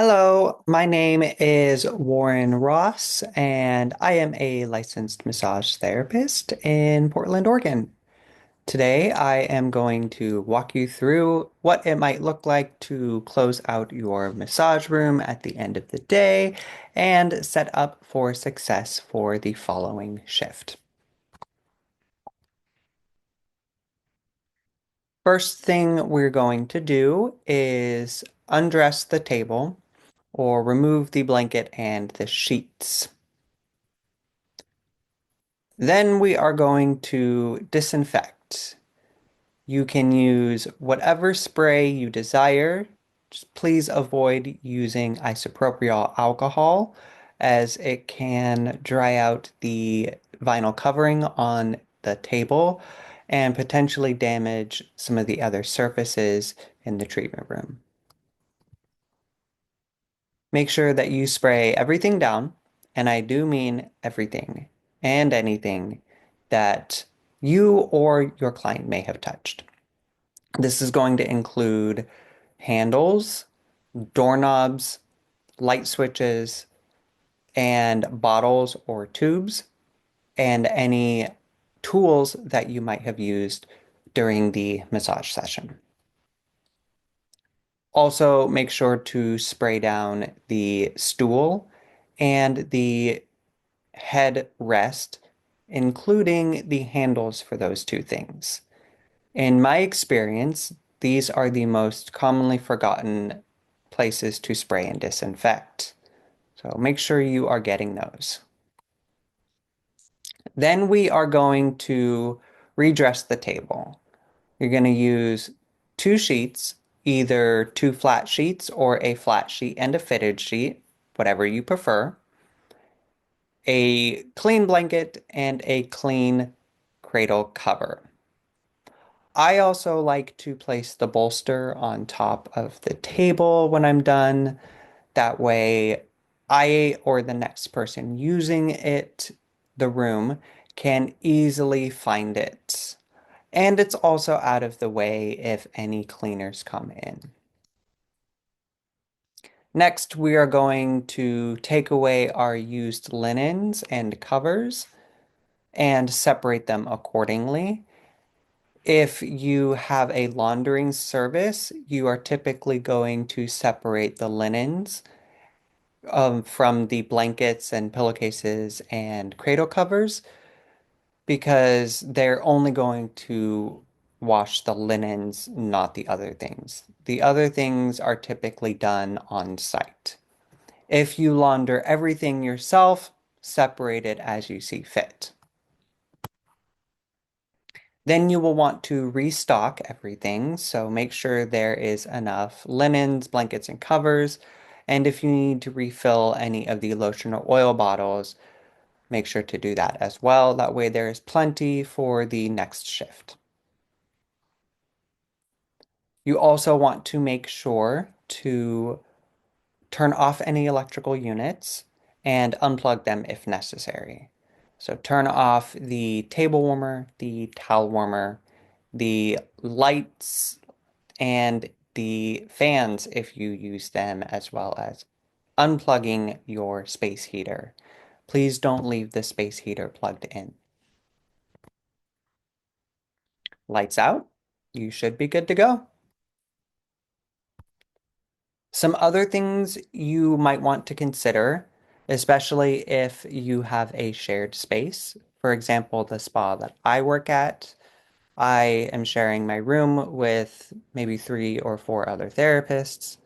Hello, my name is Warren Ross, and I am a licensed massage therapist in Portland, Oregon. Today, I am going to walk you through what it might look like to close out your massage room at the end of the day and set up for success for the following shift. First thing we're going to do is undress the table or remove the blanket and the sheets. Then we are going to disinfect. You can use whatever spray you desire. Just please avoid using isopropyl alcohol as it can dry out the vinyl covering on the table and potentially damage some of the other surfaces in the treatment room. Make sure that you spray everything down, and I do mean everything and anything that you or your client may have touched. This is going to include handles, doorknobs, light switches, and bottles or tubes, and any tools that you might have used during the massage session. Also, make sure to spray down the stool and the head rest, including the handles for those two things. In my experience, these are the most commonly forgotten places to spray and disinfect. So make sure you are getting those. Then we are going to redress the table. You're going to use two sheets, either two flat sheets or a flat sheet and a fitted sheet, whatever you prefer, a clean blanket, and a clean cradle cover. I also like to place the bolster on top of the table when I'm done. That way, I or the next person using the room, can easily find it. And it's also out of the way if any cleaners come in. Next, we are going to take away our used linens and covers and separate them accordingly. If you have a laundering service, you are typically going to separate the linens from the blankets and pillowcases and cradle covers because they're only going to wash the linens, not the other things. The other things are typically done on site. If you launder everything yourself, separate it as you see fit. Then you will want to restock everything, so make sure there is enough linens, blankets, and covers. And if you need to refill any of the lotion or oil bottles, make sure to do that as well. That way there is plenty for the next shift. You also want to make sure to turn off any electrical units and unplug them if necessary. So turn off the table warmer, the towel warmer, the lights, and the fans if you use them, as well as unplugging your space heater. Please don't leave the space heater plugged in. Lights out, you should be good to go. Some other things you might want to consider, especially if you have a shared space. For example, the spa that I work at, I am sharing my room with maybe three or four other therapists.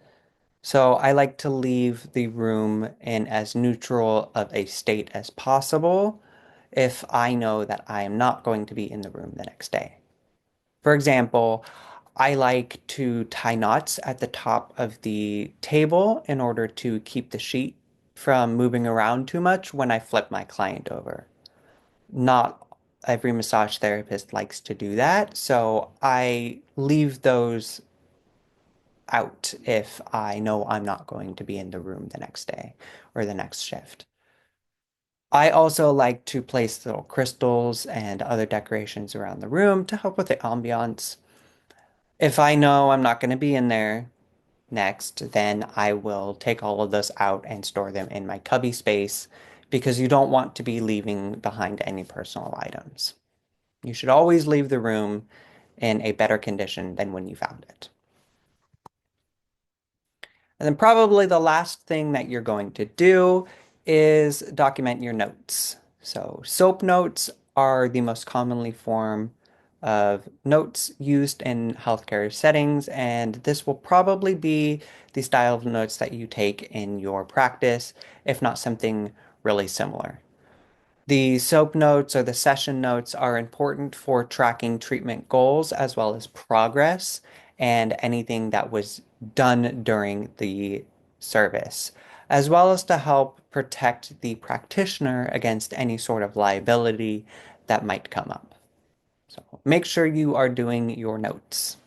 So I like to leave the room in as neutral of a state as possible if I know that I am not going to be in the room the next day. For example, I like to tie knots at the top of the table in order to keep the sheet from moving around too much when I flip my client over. Not every massage therapist likes to do that, so I leave those out if I know I'm not going to be in the room the next day or the next shift. I also like to place little crystals and other decorations around the room to help with the ambiance. If I know I'm not going to be in there, next, then I will take all of those out and store them in my cubby space because you don't want to be leaving behind any personal items. You should always leave the room in a better condition than when you found it. And then probably the last thing that you're going to do is document your notes. So SOAP notes are the most commonly form of notes used in healthcare settings, and this will probably be the style of notes that you take in your practice, if not something really similar. The SOAP notes or the session notes are important for tracking treatment goals as well as progress and anything that was done during the service, as well as to help protect the practitioner against any sort of liability that might come up. So make sure you are doing your notes.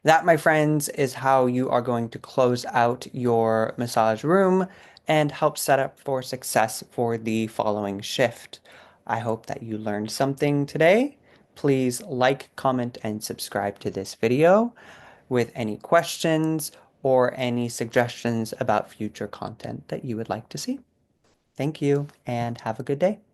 That, my friends, is how you are going to close out your massage room and help set up for success for the following shift. I hope that you learned something today. Please like, comment, and subscribe to this video with any questions or any suggestions about future content that you would like to see. Thank you and have a good day.